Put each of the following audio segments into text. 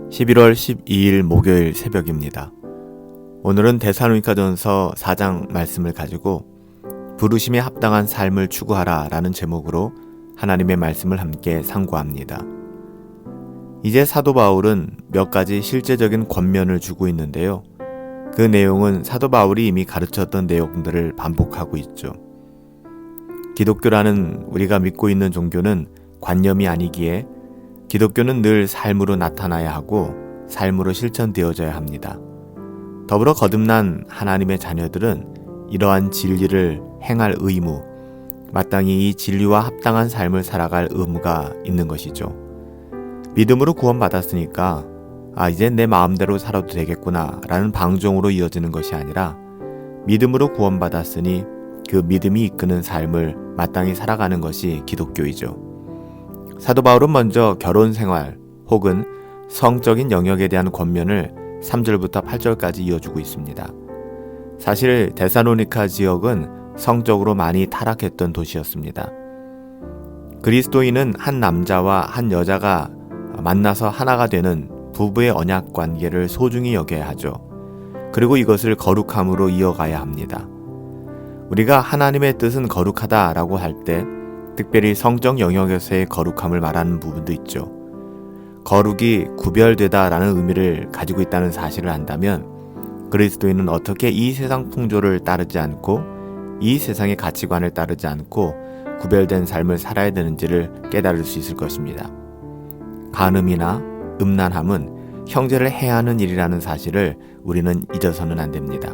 11월 12일 목요일 새벽입니다. 오늘은 데살로니가전서 4장 말씀을 가지고 부르심에 합당한 삶을 추구하라 라는 제목으로 하나님의 말씀을 함께 상고합니다. 이제 사도 바울은 몇 가지 실제적인 권면을 주고 있는데요. 그 내용은 사도 바울이 이미 가르쳤던 내용들을 반복하고 있죠. 기독교라는 우리가 믿고 있는 종교는 관념이 아니기에 기독교는 늘 삶으로 나타나야 하고 삶으로 실천되어져야 합니다. 더불어 거듭난 하나님의 자녀들은 이러한 진리를 행할 의무, 마땅히 이 진리와 합당한 삶을 살아갈 의무가 있는 것이죠. 믿음으로 구원받았으니까 이제 내 마음대로 살아도 되겠구나 라는 방종으로 이어지는 것이 아니라 믿음으로 구원받았으니 그 믿음이 이끄는 삶을 마땅히 살아가는 것이 기독교이죠. 사도 바울은 먼저 결혼 생활 혹은 성적인 영역에 대한 권면을 3절부터 8절까지 이어주고 있습니다. 사실 데살로니가 지역은 성적으로 많이 타락했던 도시였습니다. 그리스도인은 한 남자와 한 여자가 만나서 하나가 되는 부부의 언약 관계를 소중히 여겨야 하죠. 그리고 이것을 거룩함으로 이어가야 합니다. 우리가 하나님의 뜻은 거룩하다라고 할 때 특별히 성적 영역에서의 거룩함을 말하는 부분도 있죠. 거룩이 구별되다라는 의미를 가지고 있다는 사실을 안다면 그리스도인은 어떻게 이 세상 풍조를 따르지 않고 이 세상의 가치관을 따르지 않고 구별된 삶을 살아야 되는지를 깨달을 수 있을 것입니다. 간음이나 음란함은 형제를 해하는 일이라는 사실을 우리는 잊어서는 안 됩니다.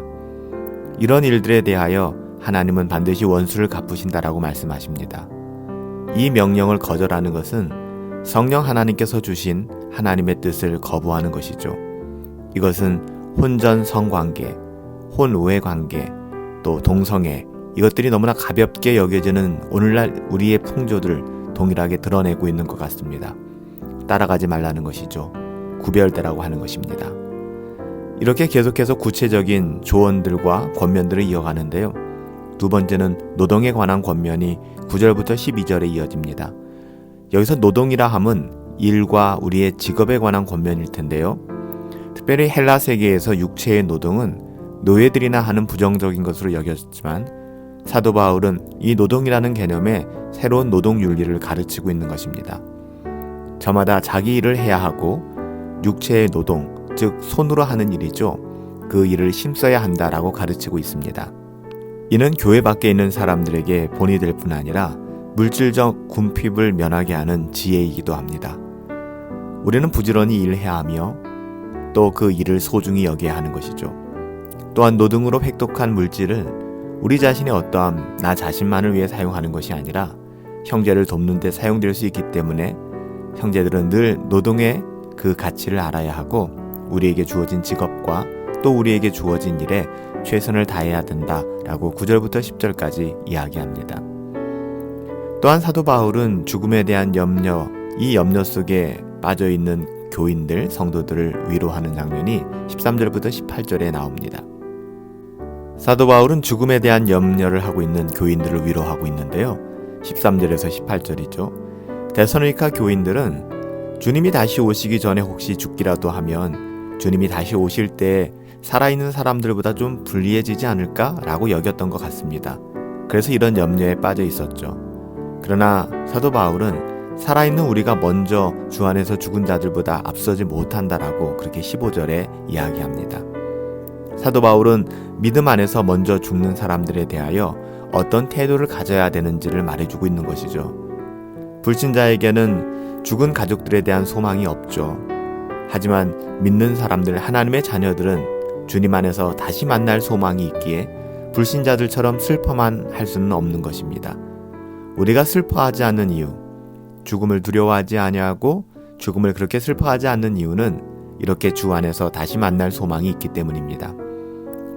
이런 일들에 대하여 하나님은 반드시 원수를 갚으신다라고 말씀하십니다. 이 명령을 거절하는 것은 성령 하나님께서 주신 하나님의 뜻을 거부하는 것이죠. 이것은 혼전 성관계, 혼우의 관계, 또 동성애, 이것들이 너무나 가볍게 여겨지는 오늘날 우리의 풍조들 동일하게 드러내고 있는 것 같습니다. 따라가지 말라는 것이죠. 구별되라고 하는 것입니다. 이렇게 계속해서 구체적인 조언들과 권면들을 이어가는데요. 두 번째는 노동에 관한 권면이 9절부터 12절에 이어집니다. 여기서 노동이라 함은 일과 우리의 직업에 관한 권면일 텐데요. 특별히 헬라 세계에서 육체의 노동은 노예들이나 하는 부정적인 것으로 여겼지만 사도 바울은 이 노동이라는 개념에 새로운 노동 윤리를 가르치고 있는 것입니다. 저마다 자기 일을 해야 하고 육체의 노동, 즉 손으로 하는 일이죠. 그 일을 힘써야 한다라고 가르치고 있습니다. 이는 교회 밖에 있는 사람들에게 본이 될 뿐 아니라 물질적 궁핍을 면하게 하는 지혜이기도 합니다. 우리는 부지런히 일해야 하며 또 그 일을 소중히 여겨야 하는 것이죠. 또한 노동으로 획득한 물질을 우리 자신의 어떠함, 나 자신만을 위해 사용하는 것이 아니라 형제를 돕는 데 사용될 수 있기 때문에 형제들은 늘 노동의 그 가치를 알아야 하고 우리에게 주어진 직업과 또 우리에게 주어진 일에 최선을 다해야 된다라고 9절부터 10절까지 이야기합니다. 또한 사도 바울은 죽음에 대한 염려, 이 염려 속에 빠져있는 교인들, 성도들을 위로하는 장면이 13절부터 18절에 나옵니다. 사도 바울은 죽음에 대한 염려를 하고 있는 교인들을 위로하고 있는데요. 13절에서 18절이죠. 데살로니가 교인들은 주님이 다시 오시기 전에 혹시 죽기라도 하면 주님이 다시 오실 때 살아있는 사람들보다 좀 불리해지지 않을까라고 여겼던 것 같습니다. 그래서 이런 염려에 빠져 있었죠. 그러나 사도 바울은 살아있는 우리가 먼저 주 안에서 죽은 자들보다 앞서지 못한다라고 그렇게 15절에 이야기합니다. 사도 바울은 믿음 안에서 먼저 죽는 사람들에 대하여 어떤 태도를 가져야 되는지를 말해주고 있는 것이죠. 불신자에게는 죽은 가족들에 대한 소망이 없죠. 하지만 믿는 사람들, 하나님의 자녀들은 주님 안에서 다시 만날 소망이 있기에 불신자들처럼 슬퍼만 할 수는 없는 것입니다. 우리가 슬퍼하지 않는 이유, 죽음을 두려워하지 아니하고 죽음을 그렇게 슬퍼하지 않는 이유는 이렇게 주 안에서 다시 만날 소망이 있기 때문입니다.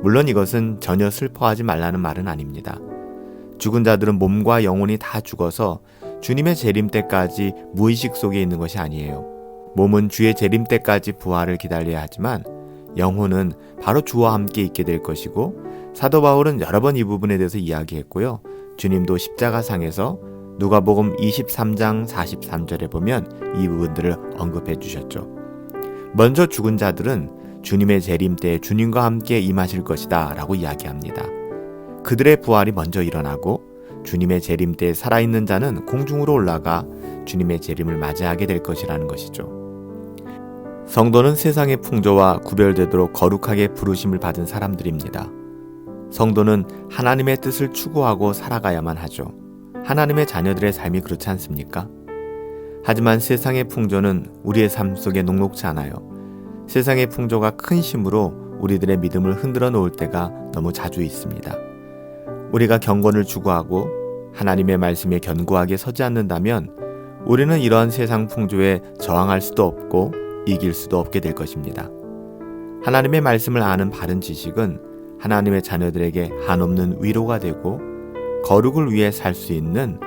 물론 이것은 전혀 슬퍼하지 말라는 말은 아닙니다. 죽은 자들은 몸과 영혼이 다 죽어서 주님의 재림 때까지 무의식 속에 있는 것이 아니에요. 몸은 주의 재림 때까지 부활을 기다려야 하지만 영혼은 바로 주와 함께 있게 될 것이고 사도 바울은 여러 번 이 부분에 대해서 이야기했고요. 주님도 십자가상에서 누가복음 23장 43절에 보면 이 부분들을 언급해 주셨죠. 먼저 죽은 자들은 주님의 재림 때 주님과 함께 임하실 것이다 라고 이야기합니다. 그들의 부활이 먼저 일어나고 주님의 재림 때 살아있는 자는 공중으로 올라가 주님의 재림을 맞이하게 될 것이라는 것이죠. 성도는 세상의 풍조와 구별되도록 거룩하게 부르심을 받은 사람들입니다. 성도는 하나님의 뜻을 추구하고 살아가야만 하죠. 하나님의 자녀들의 삶이 그렇지 않습니까? 하지만 세상의 풍조는 우리의 삶 속에 녹록지 않아요. 세상의 풍조가 큰 힘으로 우리들의 믿음을 흔들어 놓을 때가 너무 자주 있습니다. 우리가 경건을 추구하고 하나님의 말씀에 견고하게 서지 않는다면 우리는 이러한 세상 풍조에 저항할 수도 없고 이길 수도 없게 될 것입니다. 하나님의 말씀을 아는 바른 지식은 하나님의 자녀들에게 한없는 위로가 되고 거룩을 위해 살 수 있는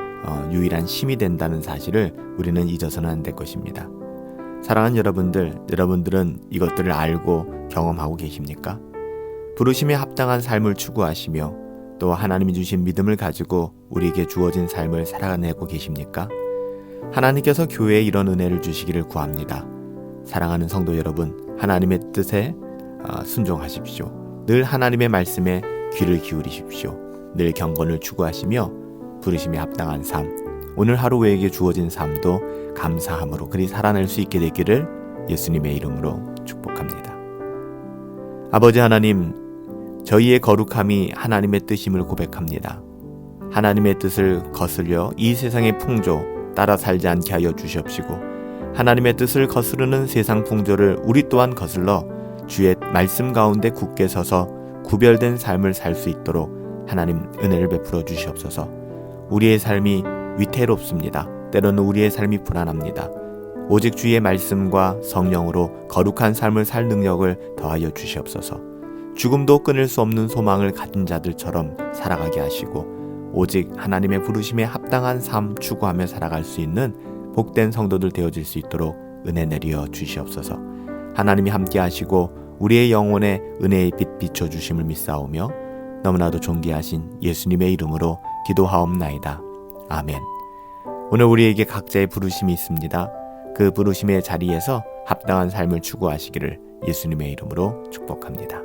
유일한 힘이 된다는 사실을 우리는 잊어서는 안 될 것입니다. 사랑하는 여러분들은 이것들을 알고 경험하고 계십니까? 부르심에 합당한 삶을 추구하시며 또 하나님이 주신 믿음을 가지고 우리에게 주어진 삶을 살아내고 계십니까? 하나님께서 교회에 이런 은혜를 주시기를 구합니다. 사랑하는 성도 여러분, 하나님의 뜻에 순종하십시오. 늘 하나님의 말씀에 귀를 기울이십시오. 늘 경건을 추구하시며 부르심에 합당한 삶, 오늘 하루 우리에게 주어진 삶도 감사함으로 그리 살아낼 수 있게 되기를 예수님의 이름으로 축복합니다. 아버지 하나님, 저희의 거룩함이 하나님의 뜻임을 고백합니다. 하나님의 뜻을 거슬려 이 세상의 풍조 따라 살지 않게 하여 주시옵시고 하나님의 뜻을 거스르는 세상 풍조를 우리 또한 거슬러 주의 말씀 가운데 굳게 서서 구별된 삶을 살 수 있도록 하나님 은혜를 베풀어 주시옵소서. 우리의 삶이 위태롭습니다. 때로는 우리의 삶이 불안합니다. 오직 주의 말씀과 성령으로 거룩한 삶을 살 능력을 더하여 주시옵소서. 죽음도 끊을 수 없는 소망을 가진 자들처럼 살아가게 하시고 오직 하나님의 부르심에 합당한 삶 추구하며 살아갈 수 있는 복된 성도들 되어질 수 있도록 은혜 내려 주시옵소서. 하나님이 함께 하시고 우리의 영혼에 은혜의 빛 비춰주심을 믿사오며 너무나도 존귀하신 예수님의 이름으로 기도하옵나이다. 아멘. 오늘 우리에게 각자의 부르심이 있습니다. 그 부르심의 자리에서 합당한 삶을 추구하시기를 예수님의 이름으로 축복합니다.